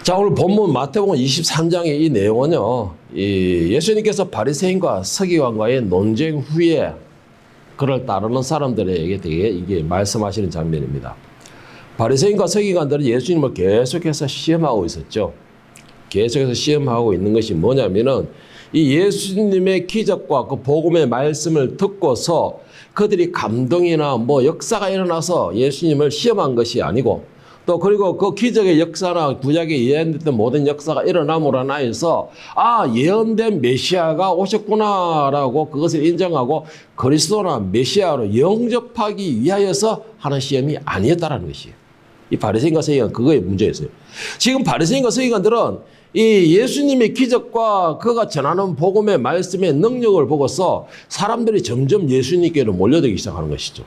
자, 오늘 본문 마태복음 23장의 이 내용은요, 예수님께서 바리새인과 서기관과의 논쟁 후에 그를 따르는 사람들에게 되게 이게 말씀하시는 장면입니다. 바리새인과 서기관들은 예수님을 계속해서 시험하고 있었죠. 계속해서 시험하고 있는 것이 뭐냐면은 이 예수님의 기적과 그 복음의 말씀을 듣고서 그들이 감동이나 뭐 역사가 일어나서 예수님을 시험한 것이 아니고, 또 그리고 그 기적의 역사나 구약에 예언됐던 모든 역사가 일어남으로 인하여서 예언된 메시아가 오셨구나라고 그것을 인정하고 그리스도나 메시아로 영접하기 위하여서 하는 시험이 아니었다라는 것이에요. 이 바리새인과 서기관 그거의 문제였어요. 지금 바리새인과 서기관들은 이 예수님의 기적과 그가 전하는 복음의 말씀의 능력을 보고서 사람들이 점점 예수님께로 몰려들기 시작하는 것이죠.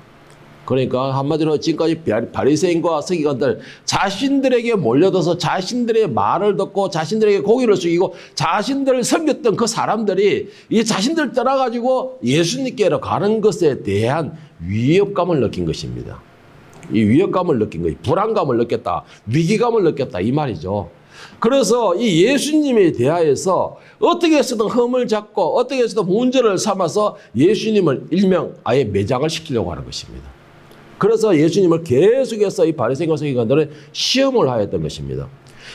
그러니까 한마디로 지금까지 바리새인과 서기관들 자신들에게 몰려들어서 자신들의 말을 듣고 자신들에게 고개를 숙이고 자신들을 섬겼던 그 사람들이 이 자신들 떠나가지고 예수님께로 가는 것에 대한 위협감을 느낀 것입니다. 이 위협감을 느낀 거예요. 불안감을 느꼈다. 위기감을 느꼈다. 이 말이죠. 그래서 이 예수님에 대하여서 어떻게 해서든 흠을 잡고 어떻게 해서든 문제를 삼아서 예수님을 일명 아예 매장을 시키려고 하는 것입니다. 그래서 예수님을 계속해서 이 바리새인과 서기관들은 시험을 하였던 것입니다.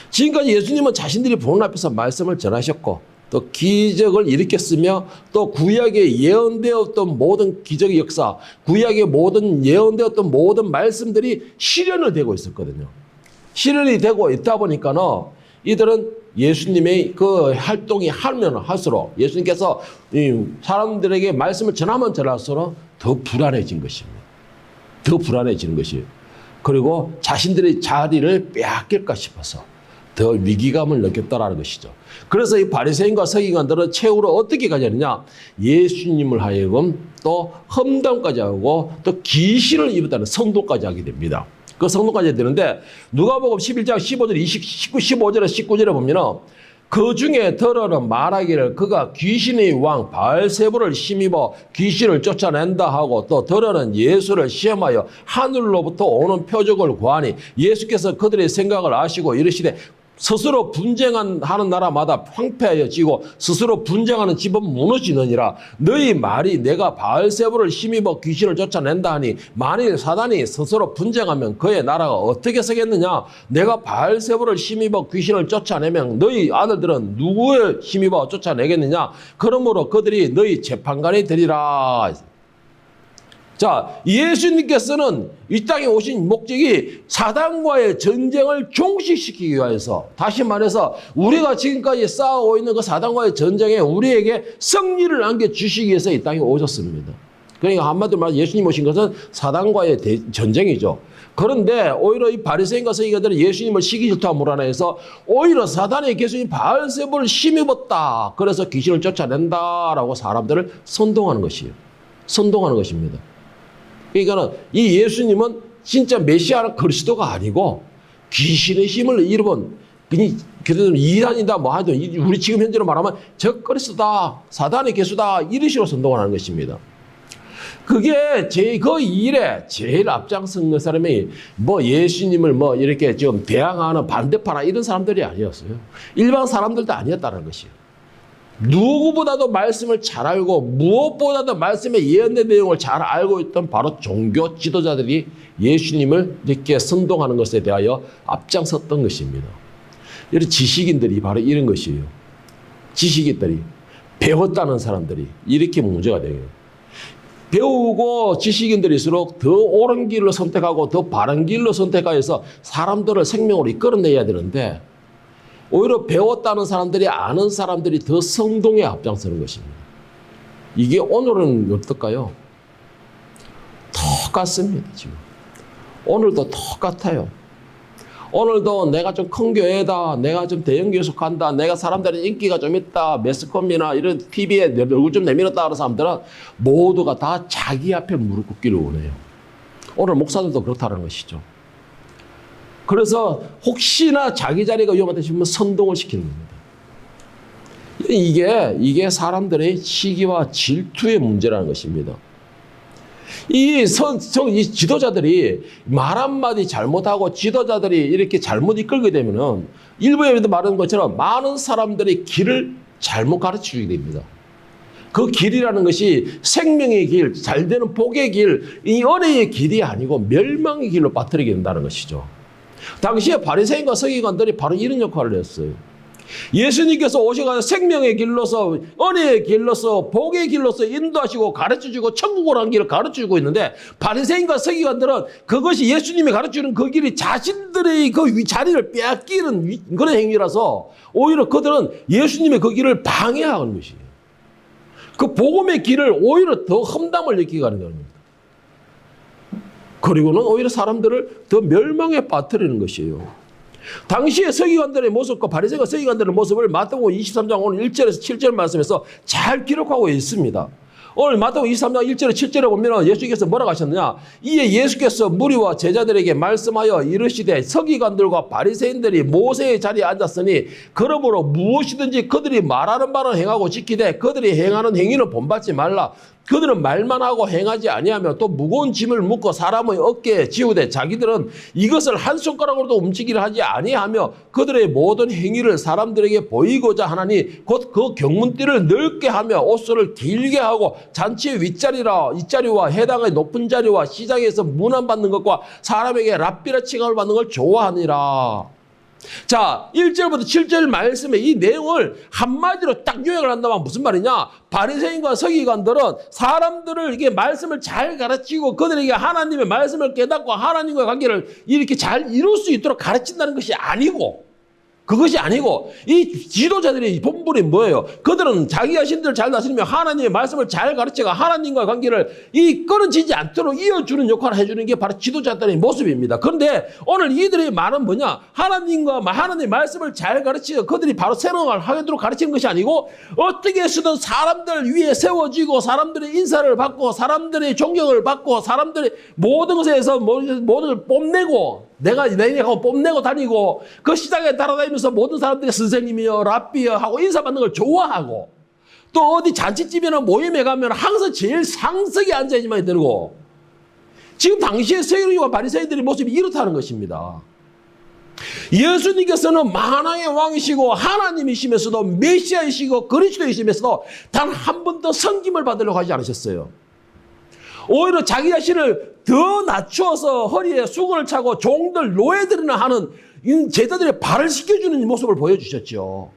지금까지 예수님은 자신들이 보는 앞에서 말씀을 전하셨고 또 기적을 일으켰으며 또 구약에 예언되었던 모든 기적의 역사, 구약에 모든 예언되었던 모든 말씀들이 실현을 되고 있었거든요. 실현이 되고 있다 보니까는 이들은 예수님의 그 활동이 하면 할수록 예수님께서 사람들에게 말씀을 전하면 전할수록 더 불안해진 것입니다. 더 불안해지는 것이에요. 그리고 자신들의 자리를 빼앗길까 싶어서 더 위기감을 느꼈다라는 것이죠. 그래서 이 바리새인과 서기관들은 최후로 어떻게 가냐느냐, 예수님을 하여금 또 험담까지 하고 또 기신을 입었다는 성도까지 하게 됩니다. 그 성도까지 되는데 누가복음 11장 15절, 15절에 19절에 보면은 그 중에 더러는 말하기를 그가 귀신의 왕 바알세불을 힘입어 귀신을 쫓아낸다 하고, 또 더러는 예수를 시험하여 하늘로부터 오는 표적을 구하니 예수께서 그들의 생각을 아시고 이르시되 스스로 분쟁하는 나라마다 황폐하여지고 스스로 분쟁하는 집은 무너지느니라. 너희 말이 내가 바알세불을 힘입어 귀신을 쫓아낸다 하니 만일 사단이 스스로 분쟁하면 그의 나라가 어떻게 서겠느냐. 내가 바알세불을 힘입어 귀신을 쫓아내면 너희 아들들은 누구를 힘입어 쫓아내겠느냐. 그러므로 그들이 너희 재판관이 되리라. 자, 예수님께서는 이 땅에 오신 목적이 사단과의 전쟁을 종식시키기 위해서, 다시 말해서 우리가 지금까지 싸우고 있는 그 사단과의 전쟁에 우리에게 승리를 안겨주시기 위해서 이 땅에 오셨습니다. 그러니까 한마디로 말해서 예수님 오신 것은 사단과의 전쟁이죠. 그런데 오히려 이 바리새인과 서기관들은 예수님을 시기 질투함으로 인해서 오히려 사단의 개수인 바알세불을 힘입었다. 그래서 귀신을 쫓아낸다라고 사람들을 선동하는 것이에요. 선동하는 것입니다. 그러니까 이 예수님은 진짜 메시아나 그리스도가 아니고 귀신의 힘을 잃어본 그래도 이단이다 뭐 하든 우리 지금 현재로 말하면 저 그리스도다, 사단의 개수다, 이런 식으로 선동을 하는 것입니다. 그게 그 일에 제일 앞장선 그 사람이 뭐 예수님을 뭐 이렇게 좀 대항하는 반대파나 이런 사람들이 아니었어요. 일반 사람들도 아니었다는 것이에요. 누구보다도 말씀을 잘 알고 무엇보다도 말씀에 예언된 내용을 잘 알고 있던 바로 종교 지도자들이 예수님을 이렇게 선동하는 것에 대하여 앞장섰던 것입니다. 이런 지식인들이 바로 이런 것이에요. 지식인들이 배웠다는 사람들이 이렇게 문제가 되요. 배우고 지식인들일수록 더 옳은 길로 선택하고 더 바른 길로 선택하여서 사람들을 생명으로 이끌어내야 되는데 오히려 배웠다는 사람들이 아는 사람들이 더 성동에 앞장서는 것입니다. 이게 오늘은 어떨까요? 똑같습니다. 지금 오늘도 똑같아요. 오늘도 내가 좀 큰 교회다, 내가 좀 대형 교회 속한다, 내가 사람들의 인기가 좀 있다, 매스컴이나 이런 TV에 내 얼굴 좀 내밀었다 하는 사람들은 모두가 다 자기 앞에 무릎 꿇기를 원해요. 오늘 목사들도 그렇다는 것이죠. 그래서 혹시나 자기 자리가 위험하다 싶으면 선동을 시키는 겁니다. 이게 사람들의 시기와 질투의 문제라는 것입니다. 이 지도자들이 말 한마디 잘못하고 지도자들이 이렇게 잘못 이끌게 되면은 일부에도 말하는 것처럼 많은 사람들이 길을 잘못 가르쳐 주게 됩니다. 그 길이라는 것이 생명의 길, 잘되는 복의 길, 이 은혜의 길이 아니고 멸망의 길로 빠뜨리게 된다는 것이죠. 당시에 바리새인과 서기관들이 바로 이런 역할을 했어요. 예수님께서 오셔서 생명의 길로서, 은혜의 길로서, 복의 길로서 인도하시고 가르쳐주고 천국으로 한 길을 가르쳐주고 있는데, 바리새인과 서기관들은 그것이 예수님이 가르쳐주는 그 길이 자신들의 그 자리를 빼앗기는 그런 행위라서 오히려 그들은 예수님의 그 길을 방해하는 것이에요. 그 복음의 길을 오히려 더 험담을 느끼게 하는 겁니다. 그리고는 오히려 사람들을 더 멸망에 빠뜨리는 것이에요. 당시의 서기관들의 모습과 바리새인과 서기관들의 모습을 마태복음 23장 오늘 1절에서 7절 말씀에서 잘 기록하고 있습니다. 오늘 마태복음 23장 1절에 7절에 보면 예수께서 뭐라고 하셨느냐? 이에 예수께서 무리와 제자들에게 말씀하여 이르시되 서기관들과 바리새인들이 모세의 자리에 앉았으니 그러므로 무엇이든지 그들이 말하는 바를 행하고 지키되 그들이 행하는 행위는 본받지 말라. 그들은 말만 하고 행하지 아니하며 또 무거운 짐을 묶어 사람의 어깨에 지우되 자기들은 이것을 한 손가락으로도 움직이려 하지 아니하며 그들의 모든 행위를 사람들에게 보이고자 하나니 곧 그 경문띠를 넓게 하며 옷소를 길게 하고 잔치의 윗자리와 해당의 높은 자리와 시장에서 문안받는 것과 사람에게 랍비라 칭함을 받는 걸 좋아하니라. 자, 1절부터 7절 말씀의 이 내용을 한마디로 딱 요약을 한다면 무슨 말이냐? 바리새인과 서기관들은 사람들을 이게 말씀을 잘 가르치고 그들에게 하나님의 말씀을 깨닫고 하나님과의 관계를 이렇게 잘 이룰 수 있도록 가르친다는 것이 아니고, 그것이 아니고 이 지도자들의 본분이 뭐예요? 그들은 자기 자신들을 잘 다스리며 하나님의 말씀을 잘 가르쳐가 하나님과의 관계를 이 끊어지지 않도록 이어주는 역할을 해주는 게 바로 지도자들의 모습입니다. 그런데 오늘 이들의 말은 뭐냐? 하나님의 말씀을 잘 가르치고 그들이 바로 생활을 하도록 가르치는 것이 아니고 어떻게 해서든 사람들 위에 세워지고 사람들의 인사를 받고 사람들의 존경을 받고 사람들의 모든 것에서 모든 걸 뽐내고 내가 하고 뽐내고 다니고 그 시장에 따라다니면서 모든 사람들이 선생님이요 랍비요 하고 인사받는 걸 좋아하고 또 어디 잔치집이나 모임에 가면 항상 제일 상석에 앉아있지만 되고 지금 당시의 서기관과 바리새인들의 모습이 이렇다는 것입니다. 예수님께서는 만왕의 왕이시고 하나님이시면서도 메시아이시고 그리스도이시면서도 단 한 번도 섬김을 받으려고 하지 않으셨어요. 오히려 자기 자신을 더 낮추어서 허리에 수건을 차고 종들 노예들이나 하는 제자들의 발을 씻겨주는 모습을 보여주셨죠.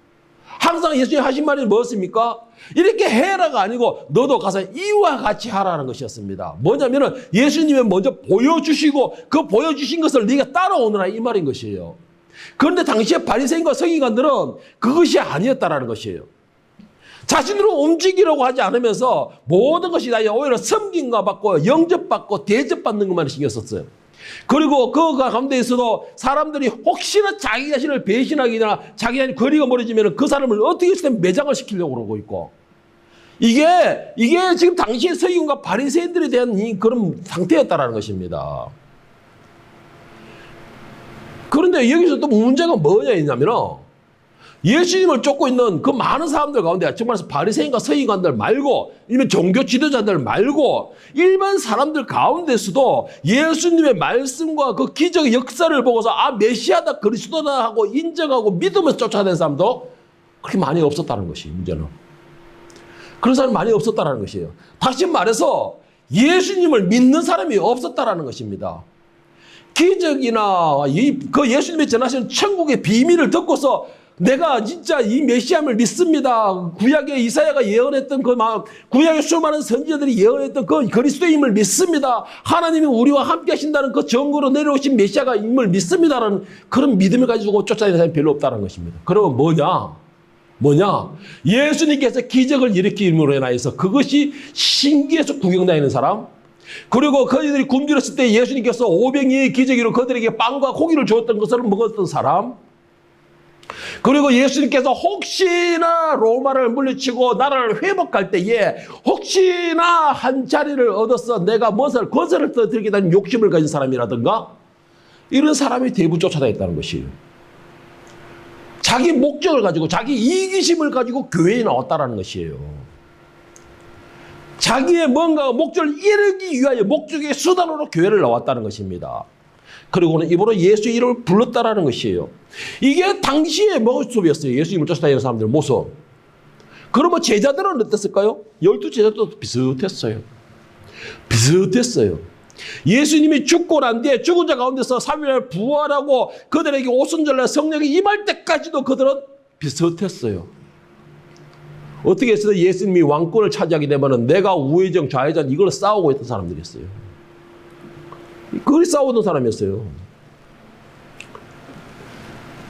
항상 예수님 하신 말이 뭐였습니까? 이렇게 해라가 아니고 너도 가서 이와 같이 하라는 것이었습니다. 뭐냐면은 예수님이 먼저 보여주시고 그 보여주신 것을 네가 따라오느라 이 말인 것이에요. 그런데 당시에 바리새인과 서기관들은 그것이 아니었다라는 것이에요. 자신으로 움직이려고 하지 않으면서 모든 것이 다 오히려 섬김과 받고 영접받고 대접받는 것만 신경 썼어요. 그리고 그 가운데에서도 사람들이 혹시나 자기 자신을 배신하기나 자기 자신이 거리가 멀어지면 그 사람을 어떻게 해서든 매장을 시키려고 그러고 있고 이게 지금 당시의 서기관과 바리새인들에 대한 그런 상태였다라는 것입니다. 그런데 여기서 또 문제가 뭐냐 있냐면은 예수님을 쫓고 있는 그 많은 사람들 가운데 정말 바리새인과 서기관들 말고 일반 종교 지도자들 말고 일반 사람들 가운데서도 예수님의 말씀과 그 기적의 역사를 보고서 아 메시아다 그리스도다 하고 인정하고 믿으면서 쫓아다니는 사람도 그렇게 많이 없었다는 것이 문제는. 그런 사람이 많이 없었다는 것이에요. 다시 말해서 예수님을 믿는 사람이 없었다는 것입니다. 기적이나 그 예수님이 전하시는 천국의 비밀을 듣고서 내가 진짜 이 메시아를 믿습니다. 구약의 이사야가 예언했던 그 마음, 구약의 수많은 선지자들이 예언했던 그 그리스도임을 믿습니다. 하나님이 우리와 함께 하신다는 그 정거로 내려오신 메시아가 임을 믿습니다라는 그런 믿음을 가지고 쫓아다니는 사람이 별로 없다는 것입니다. 그러면 뭐냐? 예수님께서 기적을 일으킴으로 인하여서 그것이 신기해서 구경다니는 사람, 그리고 그들이 굶주렸을 때 예수님께서 500여의 기적으로 그들에게 빵과 고기를 주었던 것을 먹었던 사람, 그리고 예수님께서 혹시나 로마를 물리치고 나라를 회복할 때에 혹시나 한 자리를 얻어서 내가 무엇을 거스를 떠들겠다는 욕심을 가진 사람이라든가 이런 사람이 대부분 쫓아다녔다는 것이에요. 자기 목적을 가지고 자기 이기심을 가지고 교회에 나왔다는 것이에요. 자기의 뭔가 목적을 이루기 위하여 목적의 수단으로 교회를 나왔다는 것입니다. 그리고는 입으로 예수의 이름을 불렀다라는 것이에요. 이게 당시의 모습이었어요. 예수님을 쫓아다니는 사람들의 모습. 그러면 제자들은 어땠을까요? 12제자도 비슷했어요. 비슷했어요. 예수님이 죽고 난 뒤에 죽은 자 가운데서 3일날 부활하고 그들에게 오순절날 성령이 임할 때까지도 그들은 비슷했어요. 어떻게 했어요? 예수님이 왕권을 차지하게 되면 내가 우회전 좌회전 이걸 싸우고 있던 사람들이었어요. 그걸 싸우던 사람이었어요.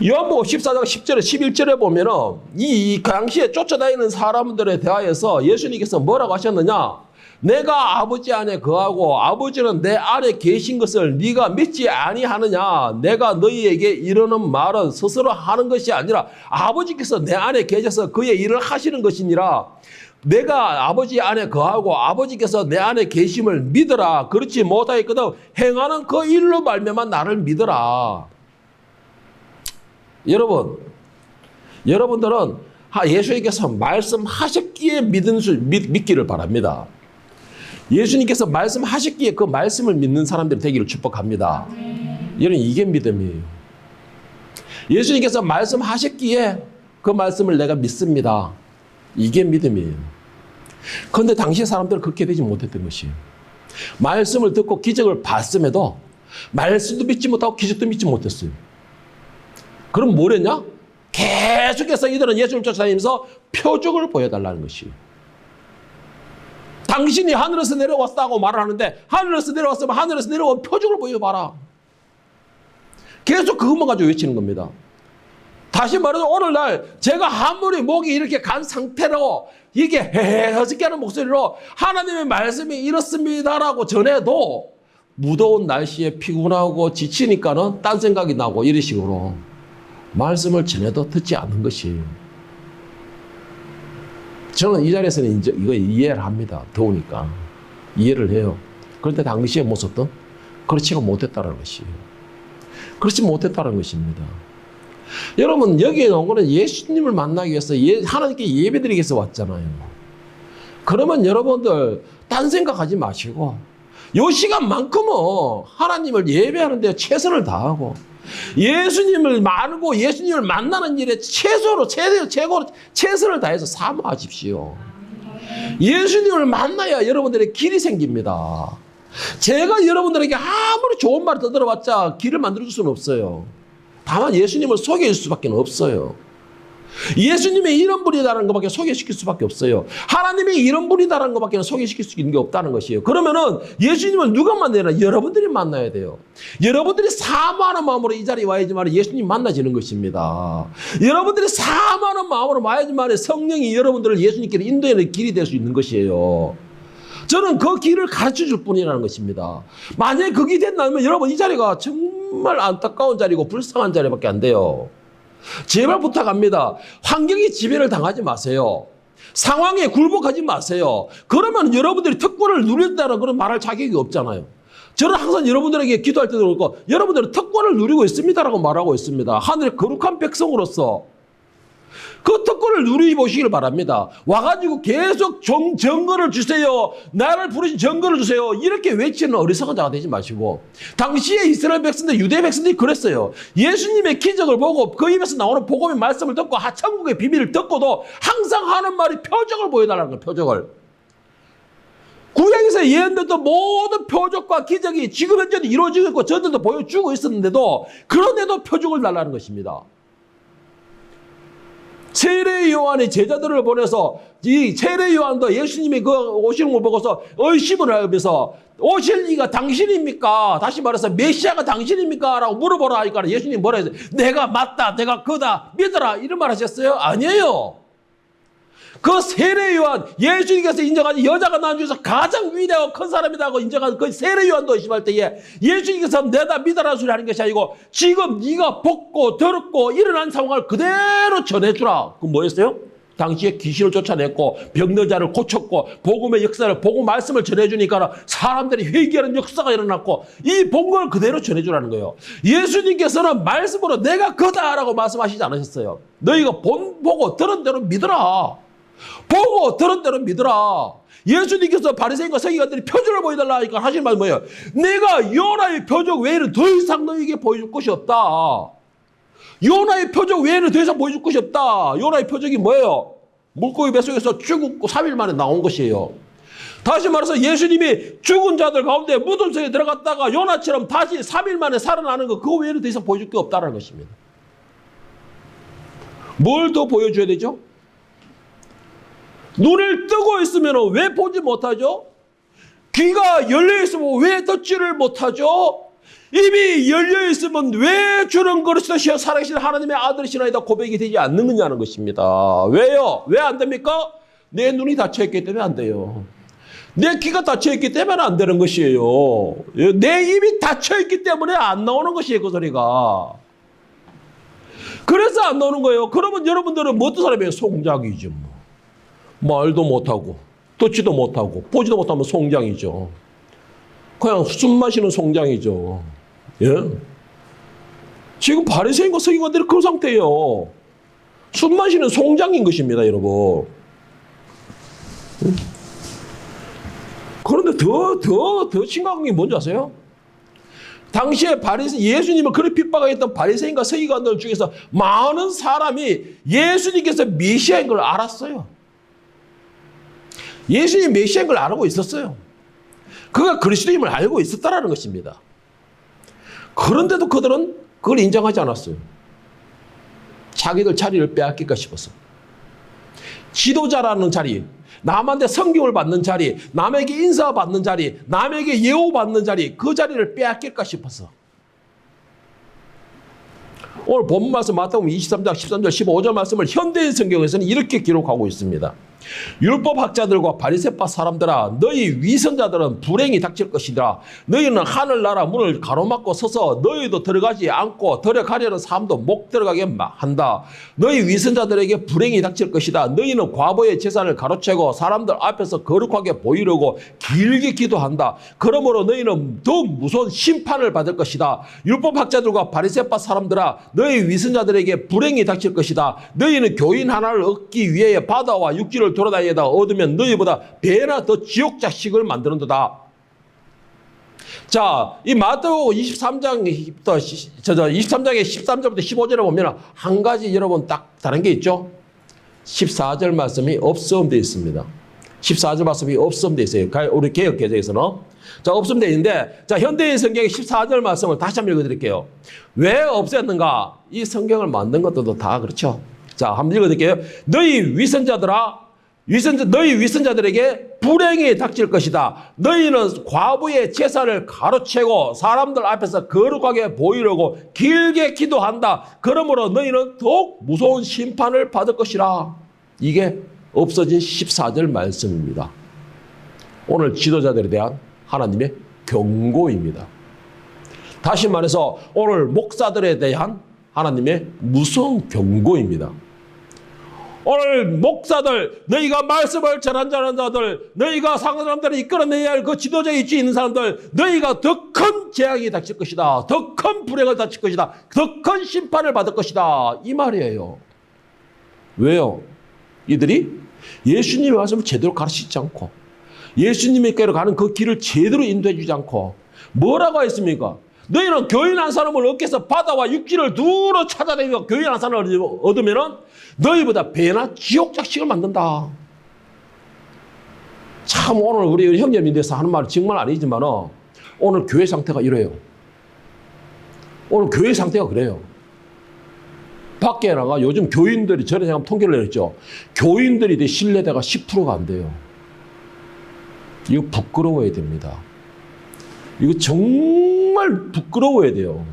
요한복음 14장 10절에 11절에 보면은 이 당시에 쫓아다니는 사람들에 대하여서 예수님께서 뭐라고 하셨느냐? 내가 아버지 안에 거하고 아버지는 내 안에 계신 것을 네가 믿지 아니하느냐? 내가 너희에게 이르는 말은 스스로 하는 것이 아니라 아버지께서 내 안에 계셔서 그의 일을 하시는 것이니라. 내가 아버지 안에 거하고 아버지께서 내 안에 계심을 믿어라. 그렇지 못하였거든 행하는 그 일로 말미암아 나를 믿어라. 여러분들은 예수님께서 말씀하셨기에 믿기를 바랍니다. 예수님께서 말씀하셨기에 그 말씀을 믿는 사람들이 되기를 축복합니다. 여러분, 이게 믿음이에요. 예수님께서 말씀하셨기에 그 말씀을 내가 믿습니다. 이게 믿음이에요. 그런데 당시 사람들은 그렇게 되지 못했던 것이에요. 말씀을 듣고 기적을 봤음에도 말씀도 믿지 못하고 기적도 믿지 못했어요. 그럼 뭐랬냐? 계속해서 이들은 예수를 쫓아다니면서 표적을 보여달라는 것이에요. 당신이 하늘에서 내려왔다고 말을 하는데 하늘에서 내려왔으면 하늘에서 내려온 표적을 보여봐라. 계속 그것만 가지고 외치는 겁니다. 다시 말해서 오늘날 제가 아무리 목이 이렇게 간 상태로 이게 헤헤허스게 하는 목소리로 하나님의 말씀이 이렇습니다라고 전해도 무더운 날씨에 피곤하고 지치니까는 딴 생각이 나고 이런 식으로 말씀을 전해도 듣지 않는 것이에요. 저는 이 자리에서는 이거 이해를 합니다. 더우니까. 이해를 해요. 그런데 당시의 모습도 그렇지가 못했다는 것이에요. 그렇지 못했다는 것입니다. 여러분, 여기에 나온 거는 예수님을 만나기 위해서 하나님께 예배드리기 위해서 왔잖아요. 그러면 여러분들 딴 생각하지 마시고 이 시간만큼은 하나님을 예배하는 데 최선을 다하고 예수님을 만나고 예수님을 만나는 일에 최고로 최선을 다해서 사모하십시오. 예수님을 만나야 여러분들의 길이 생깁니다. 제가 여러분들에게 아무리 좋은 말을 떠들어봤자 길을 만들어줄 수는 없어요. 다만 예수님을 소개할 수밖에 없어요. 예수님의 이런 분이다라는 것밖에 소개시킬 수밖에 없어요. 하나님의 이런 분이다라는 것밖에 소개시킬 수 있는 게 없다는 것이에요. 그러면은 예수님을 누가 만나야? 여러분들이 만나야 돼요. 여러분들이 사모하는 마음으로 이 자리에 와야지만 예수님 만나지는 것입니다. 여러분들이 사모하는 마음으로 와야지만 성령이 여러분들을 예수님께로 인도하는 길이 될 수 있는 것이에요. 저는 그 길을 가르쳐 줄 뿐이라는 것입니다. 만약에 그게 된다면 여러분 이 자리가 정말 안타까운 자리고 불쌍한 자리밖에 안 돼요. 제발 부탁합니다. 환경의 지배를 당하지 마세요. 상황에 굴복하지 마세요. 그러면 여러분들이 특권을 누린다는 그런 말할 자격이 없잖아요. 저는 항상 여러분들에게 기도할 때도 그렇고 여러분들은 특권을 누리고 있습니다라고 말하고 있습니다. 하늘의 거룩한 백성으로서 그 특권을 누려보시길 바랍니다. 와가지고 계속 정거를 주세요. 나를 부르신 정거를 주세요. 이렇게 외치는 어리석은 자가 되지 마시고 당시에 이스라엘 백성들, 유대 백성들이 그랬어요. 예수님의 기적을 보고 그 입에서 나오는 복음의 말씀을 듣고 천국의 비밀을 듣고도 항상 하는 말이 표적을 보여달라는 거예요. 표적을. 구약에서 예언됐던 모든 표적과 기적이 지금 현재도 이루어지고 있고 전에도 보여주고 있었는데도 그런데도 표적을 달라는 것입니다. 세례 요한의 제자들을 보내서 이 세례 요한도 예수님이 그 오시는 걸 보고서 의심을 하면서 오실 이가 당신입니까? 다시 말해서 메시아가 당신입니까? 라고 물어보라 하니까 예수님이 뭐라 했어요? 내가 맞다, 내가 그다, 믿어라 이런 말 하셨어요? 아니에요. 그 세례 요한, 예수님께서 인정한 여자가 낳은 중에서 가장 위대하고 큰 사람이라고 인정한 그 세례 요한도 의심할 때에 예수님께서 내다 믿어라는 소리 하는 것이 아니고 지금 네가 벗고 들었고 일어난 상황을 그대로 전해주라. 그럼 뭐였어요? 당시에 귀신을 쫓아냈고 병든 자를 고쳤고 복음의 역사를 복음 말씀을 전해주니까 사람들이 회개하는 역사가 일어났고 이 복음을 그대로 전해주라는 거예요. 예수님께서는 말씀으로 내가 그다라고 말씀하시지 않으셨어요. 너희가 보고 들은 대로 믿어라. 보고 들은 대로 믿으라. 예수님께서 바리새인과 서기관들이 표적을 보여달라 하니까 하시는 말은 뭐예요? 내가 요나의 표적 외에는 더 이상 너에게 보여줄 것이 없다. 요나의 표적 외에는 더 이상 보여줄 것이 없다. 요나의 표적이 뭐예요? 물고기 뱃속에서 죽고 3일 만에 나온 것이에요. 다시 말해서 예수님이 죽은 자들 가운데 무덤 속에 들어갔다가 요나처럼 다시 3일 만에 살아나는 거, 그거 외에는 더 이상 보여줄 게 없다는 것입니다. 뭘 더 보여줘야 되죠? 눈을 뜨고 있으면 왜 보지 못하죠? 귀가 열려 있으면 왜 듣지를 못하죠? 입이 열려 있으면 왜 주는 그리스도시여 살아계신 하나님의 아들이시나이다 고백이 되지 않느냐는 것입니다. 왜요? 왜 안 됩니까? 내 눈이 닫혀있기 때문에 안 돼요. 내 귀가 닫혀있기 때문에 안 되는 것이에요. 내 입이 닫혀있기 때문에 안 나오는 것이에요, 그 소리가. 그래서 안 나오는 거예요. 그러면 여러분들은 뭐 어떤 사람이에요? 송장이죠. 말도 못하고 듣지도 못하고 보지도 못하면 송장이죠. 그냥 숨 마시는 송장이죠. 예? 지금 바리새인과 서기관들이 그 상태예요. 숨 마시는 송장인 것입니다, 여러분. 그런데 더 심각한 게 뭔지 아세요? 당시에 예수님을 그렇게 핍박했던 바리새인과 서기관들 중에서 많은 사람이 예수님께서 메시아인 걸 알았어요. 예수님이 메시아인 걸 알고 있었어요. 그가 그리스도임을 알고 있었다는 것입니다. 그런데도 그들은 그걸 인정하지 않았어요. 자기들 자리를 빼앗길까 싶어서. 지도자라는 자리, 남한테 성경을 받는 자리, 남에게 인사받는 자리, 남에게 예우받는 자리, 그 자리를 빼앗길까 싶어서. 오늘 본문 말씀 마태복음 23장 13절 15절 말씀을 현대인 성경에서는 이렇게 기록하고 있습니다. 율법학자들과 바리새파 사람들아, 너희 위선자들은 불행이 닥칠 것이다. 너희는 하늘나라 문을 가로막고 서서 너희도 들어가지 않고 들어가려는 사람도 못 들어가게 한다. 너희 위선자들에게 불행이 닥칠 것이다. 너희는 과부의 재산을 가로채고 사람들 앞에서 거룩하게 보이려고 길게 기도한다. 그러므로 너희는 더욱 무서운 심판을 받을 것이다. 율법학자들과 바리새파 사람들아, 너희 위선자들에게 불행이 닥칠 것이다. 너희는 교인 하나를 얻기 위해 바다와 육지를 돌아다니다 얻으면 너희보다 배나 더 지옥 자식을 만드는도다. 자, 이 마태복음 23장의 13절부터 15절에 보면 한 가지 여러분 딱 다른 게 있죠. 14절 말씀이 없음되어 있습니다. 14절 말씀이 없음되어 있어요. 우리 개역 개정에서는. 자, 없음되어 있는데, 자, 현대인 성경의 14절 말씀을 다시 한번 읽어드릴게요. 왜 없앴는가? 이 성경을 만든 것들도 다 그렇죠. 자, 한번 읽어드릴게요. 너희 위선자들아, 너희 위선자들에게 불행이 닥칠 것이다. 너희는 과부의 제사를 가로채고 사람들 앞에서 거룩하게 보이려고 길게 기도한다. 그러므로 너희는 더욱 무서운 심판을 받을 것이라. 이게 없어진 14절 말씀입니다. 오늘 지도자들에 대한 하나님의 경고입니다. 다시 말해서 오늘 목사들에 대한 하나님의 무서운 경고입니다. 오늘 목사들, 너희가 말씀을 전하는 자들, 너희가 사람들을 이끌어내야 할 그 지도자 위치에 있는 사람들, 너희가 더 큰 재앙이 닥칠 것이다. 더 큰 불행을 닥칠 것이다. 더 큰 심판을 받을 것이다. 이 말이에요. 왜요? 이들이 예수님의 말씀을 제대로 가르치지 않고 예수님께로 가는 그 길을 제대로 인도해 주지 않고 뭐라고 했습니까? 너희는 교인 한 사람을 얻기 위해서 바다와 육지를 두루 찾아다니고 교인 한 사람을 얻으면 너희보다 배나 지옥 자식을 만든다. 참 오늘 우리 형제님들에서 하는 말은 정말 아니지만 오늘 교회 상태가 이래요. 오늘 교회 상태가 그래요. 밖에 나가 요즘 교인들이 전에 제가 통계를 내렸죠. 교인들이 신뢰도가 10%가 안 돼요. 이거 부끄러워야 됩니다. 이거 정말 부끄러워야 돼요.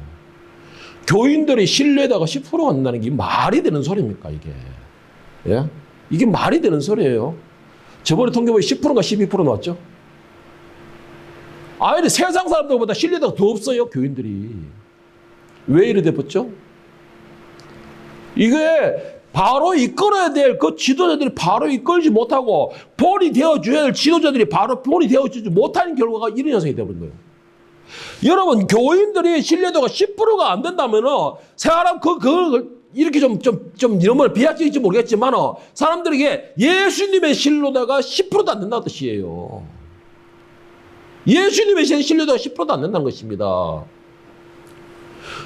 교인들이 신뢰도가 10%가 안 된다는 게 말이 되는 소리입니까, 이게? 예? 이게 말이 되는 소리예요. 저번에 통계 보면 10%가 12% 나왔죠? 아예 세상 사람들보다 신뢰도가 더 없어요, 교인들이. 왜 이래 돼버렸죠? 이게 바로 이끌어야 될 그 지도자들이 바로 이끌지 못하고 본이 되어줘야 될 지도자들이 바로 본이 되어주지 못하는 결과가 이런 현상이 되어버린 거예요. 여러분, 교인들이 신뢰도가 10%가 안 된다면은 사람 이렇게 좀 이런 말 비약적일지 모르겠지만 사람들에게 예수님의 신뢰도가 10%도 안 된다는 뜻이에요. 예수님의 신뢰도가 10%도 안 된다는 것입니다.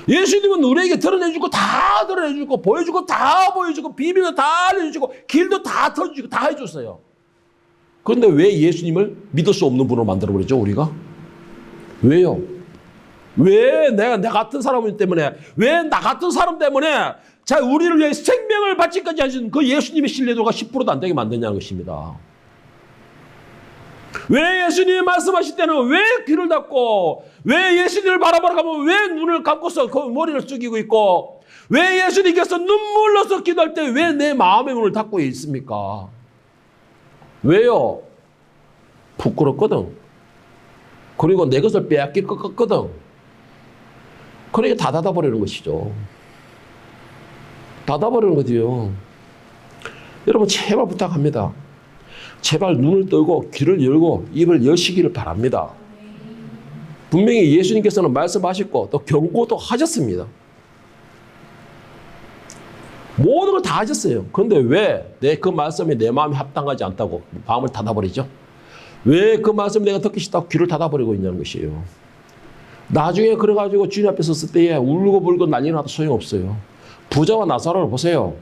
예수님은 우리에게 드러내주고 다 드러내주고 보여주고 다 보여주고 비밀도 다 알려주고 길도 다 터주고 다 해줬어요. 그런데 왜 예수님을 믿을 수 없는 분으로 만들어버리죠 우리가? 왜요? 왜 나 같은 사람 때문에 왜 나 같은 사람 때문에 자 우리를 위해 생명을 바치까지 하신 그 예수님의 신뢰도가 10%도 안 되게 만드냐는 것입니다. 왜 예수님이 말씀하실 때는 왜 귀를 닫고 왜 예수님을 바라보러 가면 왜 눈을 감고서 그 머리를 숙이고 있고 왜 예수님께서 눈물로서 기도할 때 왜 내 마음의 문을 닫고 있습니까? 왜요? 부끄럽거든. 그리고 내 것을 빼앗길 것 같거든. 그러니까 다 닫아버리는 것이죠. 닫아버리는 거지요. 여러분 제발 부탁합니다. 제발 눈을 뜨고 귀를 열고 입을 여시기를 바랍니다. 분명히 예수님께서는 말씀하셨고 또 경고도 하셨습니다. 모든 걸 다 하셨어요. 그런데 왜 그 말씀이 내 마음에 합당하지 않다고 마음을 닫아버리죠? 왜 그 말씀 내가 듣기 싫다고 귀를 닫아버리고 있냐는 것이에요. 나중에 그래가지고 주님 앞에 섰을 때에 울고불고 난리 나도 소용없어요. 부자와 나사로를 보세요.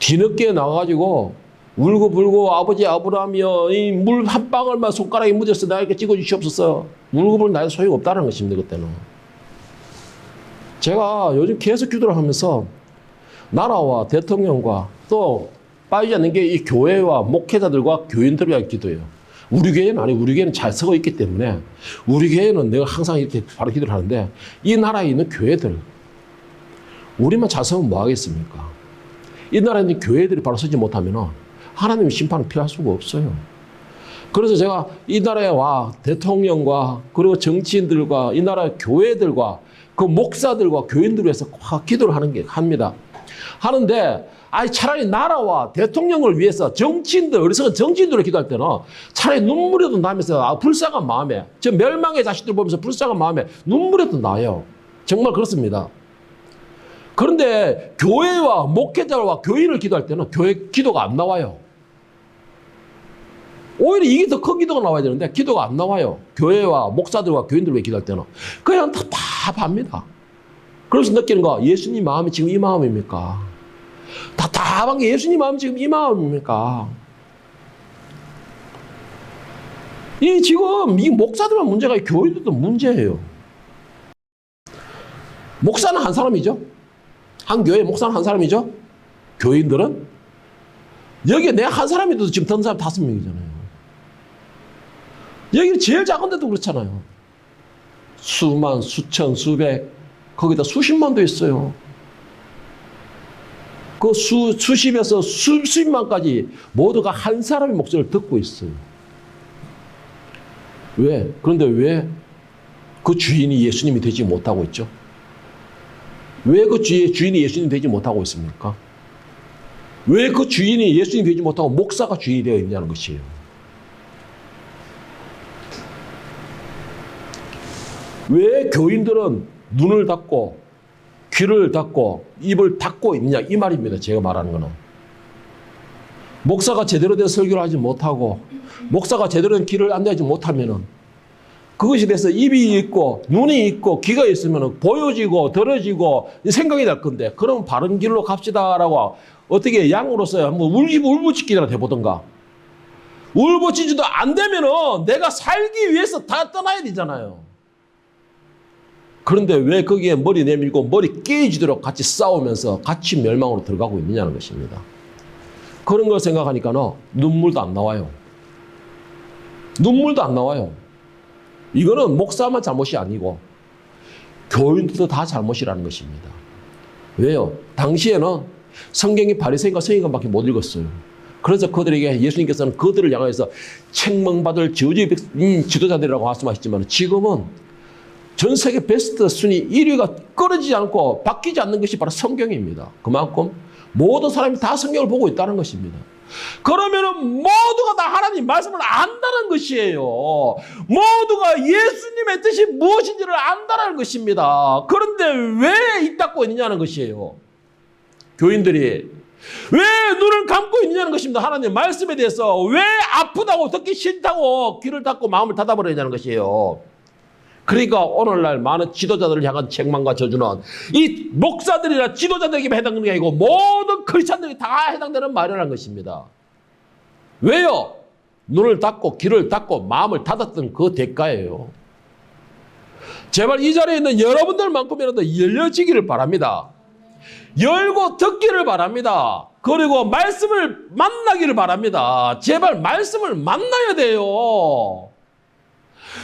뒤늦게 나와가지고 울고불고 아버지 아브라함이여 이 물 한 방울만 손가락에 묻어서 나에게 찍어주시옵소서. 울고불고 나에도 소용없다는 것입니다. 그때는. 제가 요즘 계속 기도를 하면서 나라와 대통령과 또 빠지지 않는 게 이 교회와 목회자들과 교인들을 위한 기도예요. 우리 교회는 아니고 우리 교회는 잘 서고 있기 때문에 우리 교회는 내가 항상 이렇게 바로 기도를 하는데 이 나라에 있는 교회들 우리만 잘 서면 뭐 하겠습니까? 이 나라에 있는 교회들이 바로 서지 못하면 하나님의 심판을 피할 수가 없어요. 그래서 제가 이 나라와 대통령과 그리고 정치인들과 이 나라의 교회들과 그 목사들과 교인들을 위해서 기도를 합니다. 하는데 차라리 나라와 대통령을 위해서 정치인들, 어리석은 정치인들을 기도할 때는 차라리 눈물이라도 나면서 불쌍한 마음에 저 멸망의 자식들 보면서 불쌍한 마음에 눈물이라도 나요. 정말 그렇습니다. 그런데 교회와 목회자와 교인을 기도할 때는 교회 기도가 안 나와요. 오히려 이게 더 큰 기도가 나와야 되는데 기도가 안 나와요. 교회와 목사들과 교인들을 위해 기도할 때는 그냥 답답합니다. 그래서 느끼는 거 예수님 마음이 지금 이 마음입니까? 답답한 게 예수님 마음이 지금 이 마음입니까? 지금 이 목사들만 문제가 아니라 교인들도 문제예요. 목사는 한 사람이죠. 한 교회 목사는 한 사람이죠. 교인들은 여기에 내가 한 사람이도 지금 든 사람 5명이잖아요. 여기는 제일 작은데도 그렇잖아요. 수만, 수천, 수백, 거기다 수십만도 있어요. 그 수십에서 수십만까지 모두가 한 사람의 목소리를 듣고 있어요. 왜? 그런데 왜 그 주인이 예수님이 되지 못하고 있죠? 왜 그 주인이 예수님이 되지 못하고 있습니까? 왜 그 주인이 예수님이 되지 못하고 목사가 주인이 되어 있냐는 것이에요. 왜 교인들은 눈을 닫고 귀를 닫고 입을 닫고 있느냐 이 말입니다. 제가 말하는 거는. 목사가 제대로 된 설교를 하지 못하고 목사가 제대로 된 길을 안내하지 못하면은 그것에 대해서 입이 있고 눈이 있고 귀가 있으면 보여지고 들어지고 생각이 날 건데 그럼 바른 길로 갑시다라고 어떻게 양으로서 한번 울부짖기나 해보던가. 울부짖지도 안 되면은 내가 살기 위해서 다 떠나야 되잖아요. 그런데 왜 거기에 머리 내밀고 머리 깨지도록 같이 싸우면서 같이 멸망으로 들어가고 있느냐는 것입니다. 그런 걸 생각하니까 눈물도 안 나와요. 눈물도 안 나와요. 이거는 목사만 잘못이 아니고 교인들도 다 잘못이라는 것입니다. 왜요? 당시에는 성경이 바리새인과 서기관밖에 못 읽었어요. 그래서 그들에게 예수님께서는 그들을 향해서 책망받을 지도자들이라고 말씀하셨지만 지금은 전 세계 베스트 순위 1위가 끊어지지 않고 바뀌지 않는 것이 바로 성경입니다. 그만큼 모든 사람이 다 성경을 보고 있다는 것입니다. 그러면은 모두가 다 하나님 말씀을 안다는 것이에요. 모두가 예수님의 뜻이 무엇인지를 안다는 것입니다. 그런데 왜 입 닫고 있느냐는 것이에요. 교인들이 왜 눈을 감고 있느냐는 것입니다. 하나님 말씀에 대해서 왜 아프다고 듣기 싫다고 귀를 닫고 마음을 닫아버리냐는 것이에요. 그러니까 오늘날 많은 지도자들을 향한 책망과 저주는 이 목사들이나 지도자들에게 해당되는 게 아니고 모든 크리스찬들이 다 해당되는 말이라는 것입니다. 왜요? 눈을 닫고 귀를 닫고 마음을 닫았던 그 대가예요. 제발 이 자리에 있는 여러분들만큼이라도 열려지기를 바랍니다. 열고 듣기를 바랍니다. 그리고 말씀을 만나기를 바랍니다. 제발 말씀을 만나야 돼요.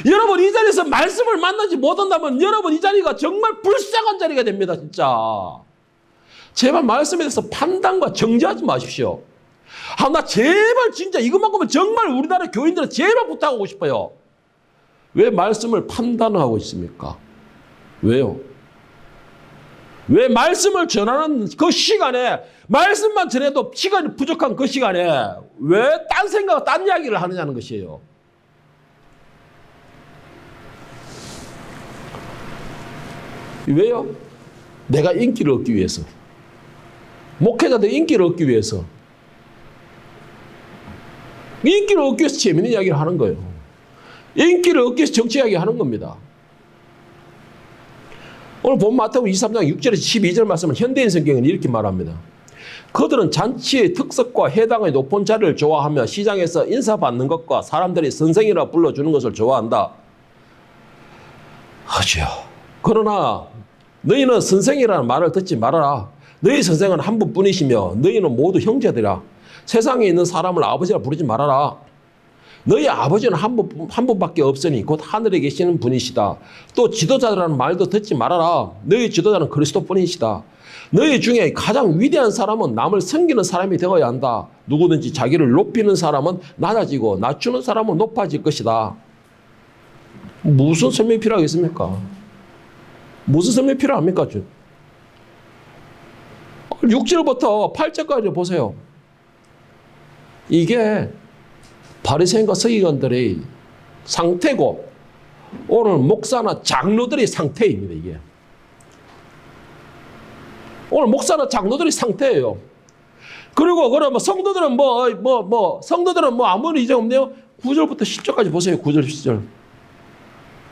여러분 이 자리에서 말씀을 만나지 못한다면 여러분 이 자리가 정말 불쌍한 자리가 됩니다. 진짜. 제발 말씀에 대해서 판단과 정죄하지 마십시오. 나 제발 진짜 이것만큼은 정말 우리나라 교인들은 제발 부탁하고 싶어요. 왜 말씀을 판단하고 있습니까? 왜요? 왜 말씀을 전하는 그 시간에 말씀만 전해도 시간이 부족한 그 시간에 왜 딴 생각, 딴 이야기를 하느냐는 것이에요. 왜요? 내가 인기를 얻기 위해서. 목회자들 인기를 얻기 위해서. 인기를 얻기 위해서 재밌는 이야기를 하는 거예요. 인기를 얻기 위해서 정치 이야기 하는 겁니다. 오늘 본 마태복음 23장 6절에서 12절 말씀은 현대인 성경은 이렇게 말합니다. 그들은 잔치의 특색과 해당의 높은 자리를 좋아하며 시장에서 인사받는 것과 사람들이 선생이라 불러주는 것을 좋아한다. 하지요. 그러나 너희는 선생이라는 말을 듣지 말아라. 너희 선생은 한 분뿐이시며 너희는 모두 형제들이라. 세상에 있는 사람을 아버지라 부르지 말아라. 너희 아버지는 한 분밖에 없으니 곧 하늘에 계시는 분이시다. 또 지도자라는 말도 듣지 말아라. 너희 지도자는 그리스도뿐이시다. 너희 중에 가장 위대한 사람은 남을 섬기는 사람이 되어야 한다. 누구든지 자기를 높이는 사람은 낮아지고 낮추는 사람은 높아질 것이다. 무슨 설명이 필요하겠습니까? 무슨 설명이 필요합니까? 6절부터 8절까지 보세요. 이게 바리새인과 서기관들의 상태고 오늘 목사나 장로들의 상태입니다. 이게 오늘 목사나 장로들의 상태예요. 그리고 그러면 성도들은 성도들은 아무런 이제 없네요. 9절부터 10절까지 보세요. 9절 10절.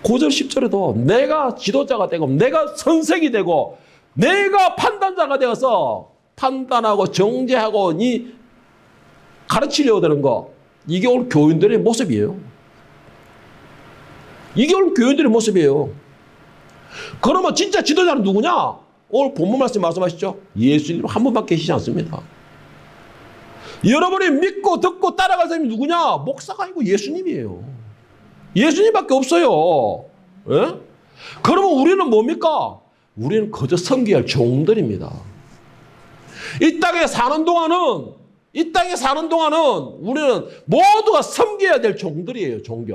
9절 10절에도 내가 지도자가 되고 내가 선생이 되고 내가 판단자가 되어서 판단하고 정죄하고 가르치려고 되는 거, 이게 오늘 교인들의 모습이에요. 이게 오늘 교인들의 모습이에요. 그러면 진짜 지도자는 누구냐? 오늘 본문 말씀하시죠. 예수님 한 분밖에 계시지 않습니다. 여러분이 믿고 듣고 따라갈 사람이 누구냐? 목사가 아니고 예수님이에요. 예수님밖에 없어요. 예? 그러면 우리는 뭡니까? 우리는 그저 섬겨야 할 종들입니다. 이 땅에 사는 동안은 우리는 모두가 섬겨야 될 종들이에요. 종.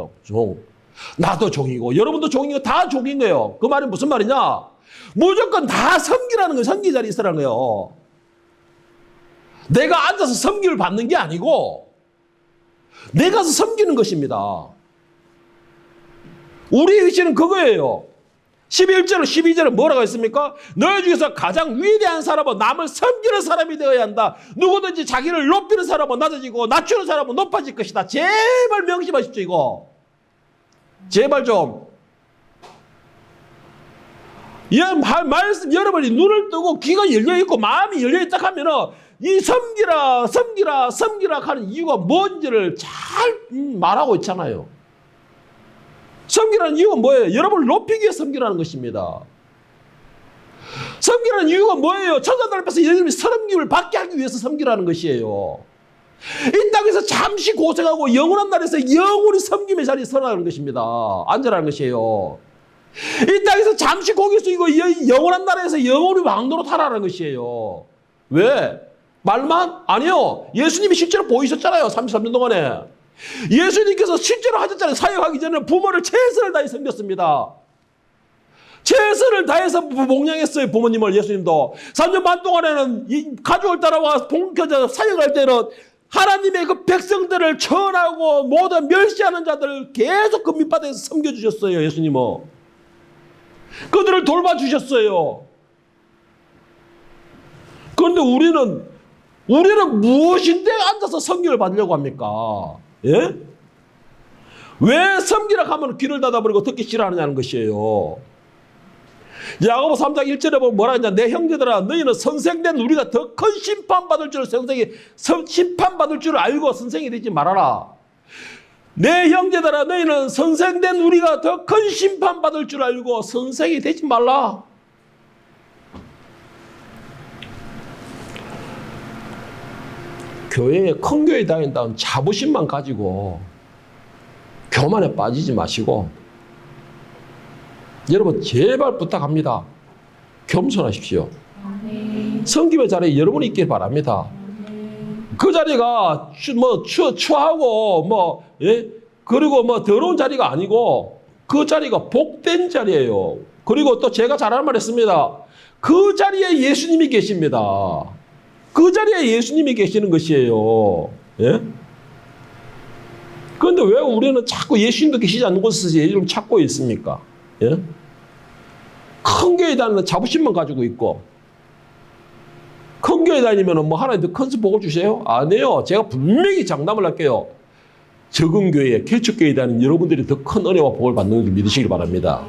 나도 종이고 여러분도 종이고 다 종인 거예요. 그 말이 무슨 말이냐? 무조건 다 섬기라는 거예요. 섬기 자리에 있으라는 거예요. 내가 앉아서 섬기를 받는 게 아니고 내가 섬기는 것입니다. 우리의 위치는 그거예요. 11절, 12절에 뭐라고 했습니까? 너희 중에서 가장 위대한 사람은 남을 섬기는 사람이 되어야 한다. 누구든지 자기를 높이는 사람은 낮아지고 낮추는 사람은 높아질 것이다. 제발 명심하십시오. 이거 제발 좀. 말씀 여러분이 눈을 뜨고 귀가 열려있고 마음이 열려있다 하면은 이 섬기라 하는 이유가 뭔지를 잘 말하고 있잖아요. 섬기라는 이유가 뭐예요? 여러분을 높이기 위해 섬기라는 것입니다. 섬기라는 이유가 뭐예요? 천사들 앞에서 여러분이 섬김을 받게 하기 위해서 섬기라는 것이에요. 이 땅에서 잠시 고생하고 영원한 날에서 영원히 섬김의 자리에 서라는 것입니다. 앉으라는 것이에요. 이 땅에서 잠시 고개 숙이고 영원한 나라에서 영원히 왕노로 타라는 것이에요. 왜? 말만? 아니요. 예수님이 실제로 보이셨잖아요. 33년 동안에. 예수님께서 실제로 하셨잖아요. 사역하기 전에 부모를 최선을 다해 섬겼습니다. 최선을 다해서 목양했어요. 부모님을. 예수님도 3년 반 동안에는 가족을 따라와 봉켜져 사역할 때는 하나님의 그 백성들을 천하고 모두 멸시하는 자들을 계속 그 밑바닥에서 섬겨주셨어요. 예수님은. 그들을 돌봐주셨어요. 그런데 우리는 무엇인데 앉아서 섬김을 받으려고 합니까? 예? 왜 섬기라 하면 귀를 닫아버리고 듣기 싫어하느냐는 것이에요. 야고보 3장 1절에 보면 뭐라 하냐. 내 형제들아 너희는 선생된 우리가 더 큰 심판받을 줄 심판받을 줄 알고 선생이 되지 말아라. 내 형제들아 너희는 선생된 우리가 더 큰 심판받을 줄 알고 선생이 되지 말라. 교회에 큰 교회 다닌다는 자부심만 가지고 교만에 빠지지 마시고 여러분 제발 부탁합니다. 겸손하십시오. 섬김의 자리에 여러분이 있길 바랍니다. 그 자리가 추하고 그리고 더러운 자리가 아니고 그 자리가 복된 자리예요. 그리고 또 제가 잘하는 말 했습니다. 그 자리에 예수님이 계십니다. 그 자리에 예수님이 계시는 것이에요. 예? 그런데 왜 우리는 자꾸 예수님도 계시지 않는 곳에서 예수님을 찾고 있습니까? 예? 큰 교회 다니는 자부심만 가지고 있고, 큰 교회 다니면 뭐 하나님 더 큰 복을 주세요? 아니에요. 제가 분명히 장담을 할게요. 적은 교회, 개척교회 다니는 여러분들이 더 큰 은혜와 복을 받는 줄 믿으시길 바랍니다.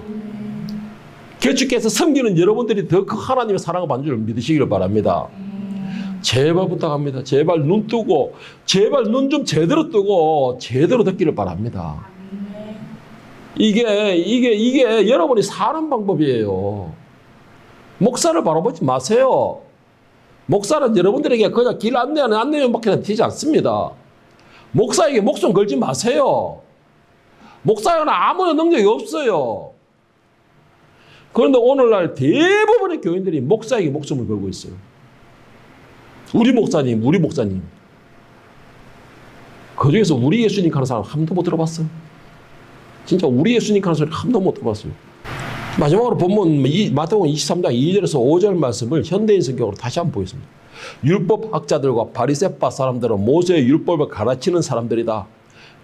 개척교회에서 섬기는 여러분들이 더 큰 하나님의 사랑을 받는 줄 믿으시길 바랍니다. 제발 부탁합니다. 제발 눈 뜨고, 제발 눈 좀 제대로 뜨고, 제대로 듣기를 바랍니다. 이게 여러분이 사는 방법이에요. 목사를 바라보지 마세요. 목사는 여러분들에게 그냥 길 안내하는 안내원밖에 되지 않습니다. 목사에게 목숨 걸지 마세요. 목사에게는 아무런 능력이 없어요. 그런데 오늘날 대부분의 교인들이 목사에게 목숨을 걸고 있어요. 우리 목사님. 그 중에서 우리 예수님 하는 사람 한 번도 못 들어봤어요. 진짜 우리 예수님 하는 소리 한 번도 못 들어봤어요. 마지막으로 본문 마태복음 23장 2절에서 5절 말씀을 현대인 성경으로 다시 한번 보겠습니다. 율법학자들과 바리새파 사람들은 모세의 율법을 가르치는 사람들이다.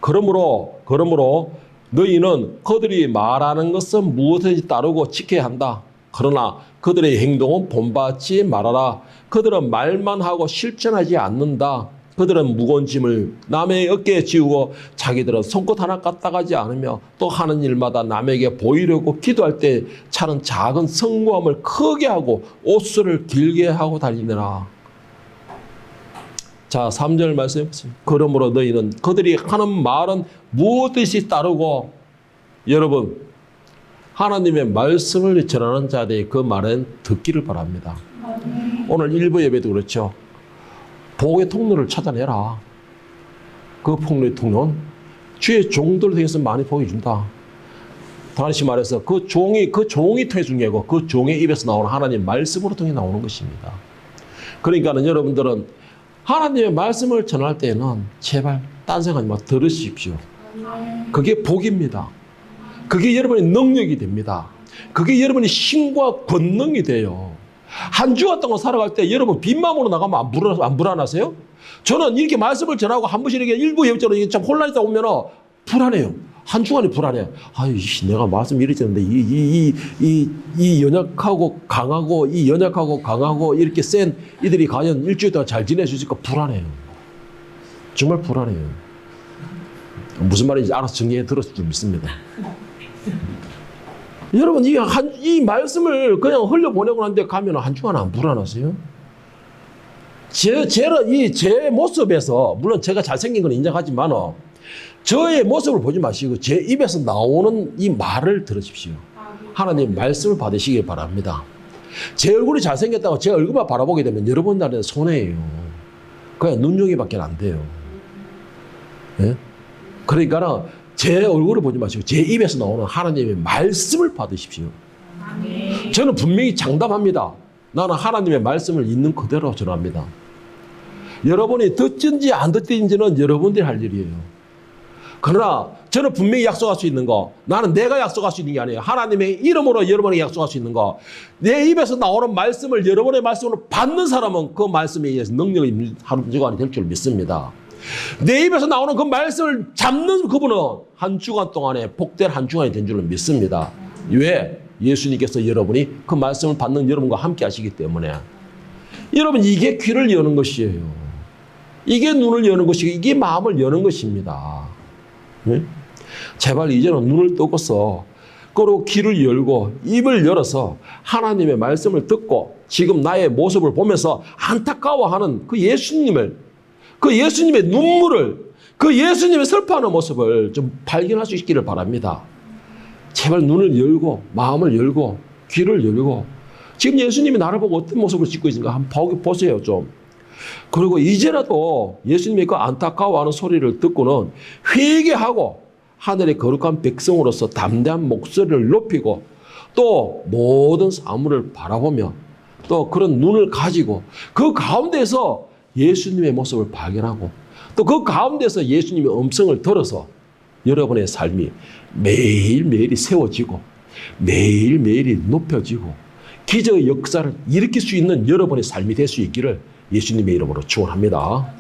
그러므로 너희는 그들이 말하는 것은 무엇든지 따르고 지켜야 한다. 그러나 그들의 행동은 본받지 말아라. 그들은 말만 하고 실천하지 않는다. 그들은 무거운 짐을 남의 어깨에 지우고 자기들은 손끝 하나 까딱하지 않으며 또 하는 일마다 남에게 보이려고 기도할 때 차는 작은 성공함을 크게 하고 옷수를 길게 하고 다니느라. 자, 3절 말씀해보세요. 그러므로 너희는 그들이 하는 말은 무엇이든지 따르고, 여러분 하나님의 말씀을 전하는 자들의 그 말은 듣기를 바랍니다. 오늘 일부 예배도 그렇죠. 복의 통로를 찾아내라. 그 복의 통로는 주의 종들을 통해서 많이 복이 준다. 다시 말해서 그 종이 통해 준 게 아니고 그 종의 입에서 나오는 하나님 말씀으로 통해 나오는 것입니다. 그러니까는 여러분들은 하나님의 말씀을 전할 때는 제발 딴 생각하지 마. 들으십시오. 그게 복입니다. 그게 여러분의 능력이 됩니다. 그게 여러분의 힘과 권능이 돼요. 한 주간 동안 살아갈 때 여러분 빈마음으로 나가면 안 불안하세요? 저는 이렇게 말씀을 전하고 한 번씩 이렇게 일부 예배처럼 참 혼란이 있다 보면 불안해요. 한 주간이 불안해. 아이씨, 내가 말씀 이렇게 했는데 이 연약하고 강하고 이렇게 센 이들이 과연 일주일 동안 잘 지낼 수 있을까 불안해요. 정말 불안해요. 무슨 말인지 알아서 정리해 들었을 줄 믿습니다. 여러분 이 말씀을 그냥 흘려보내고 난 데 가면 한 주간 안 불안하세요? 제 모습에서 물론 제가 잘생긴 건 인정하지만 저의 모습을 보지 마시고 제 입에서 나오는 이 말을 들으십시오. 하나님 말씀을 받으시길 바랍니다. 제 얼굴이 잘생겼다고 제 얼굴만 바라보게 되면 여러분들한테 손해예요. 그냥 눈여기밖에 안 돼요. 예? 그러니까 제 얼굴을 보지 마시고 제 입에서 나오는 하나님의 말씀을 받으십시오. 저는 분명히 장담합니다. 나는 하나님의 말씀을 있는 그대로 전합니다. 여러분이 듣든지 안 듣든지는 여러분들이 할 일이에요. 그러나 저는 분명히 약속할 수 있는 거, 나는 내가 약속할 수 있는 게 아니에요. 하나님의 이름으로 여러분에게 약속할 수 있는 거, 내 입에서 나오는 말씀을 여러분의 말씀으로 받는 사람은 그 말씀에 의해서 능력이 하루 주간이 될 줄 믿습니다. 내 입에서 나오는 그 말씀을 잡는 그분은 한 주간 동안에 복된 한 주간이 된 줄로 믿습니다. 왜? 예수님께서 여러분이 그 말씀을 받는 여러분과 함께 하시기 때문에. 여러분, 이게 귀를 여는 것이에요. 이게 눈을 여는 것이고 이게 마음을 여는 것입니다. 네? 제발 이제는 눈을 뜨고서 그리고 귀를 열고 입을 열어서 하나님의 말씀을 듣고 지금 나의 모습을 보면서 안타까워하는 그 예수님을, 그 예수님의 눈물을, 그 예수님의 슬퍼하는 모습을 좀 발견할 수 있기를 바랍니다. 제발 눈을 열고 마음을 열고 귀를 열고 지금 예수님이 나를 보고 어떤 모습을 짓고 있는가 한번 보세요 좀. 그리고 이제라도 예수님의 그 안타까워하는 소리를 듣고는 회개하고 하늘의 거룩한 백성으로서 담대한 목소리를 높이고 또 모든 사물을 바라보며 또 그런 눈을 가지고 그 가운데서 예수님의 모습을 발견하고 또 그 가운데서 예수님의 음성을 들어서 여러분의 삶이 매일매일이 세워지고 매일매일이 높여지고 기적의 역사를 일으킬 수 있는 여러분의 삶이 될 수 있기를 예수님의 이름으로 축원합니다.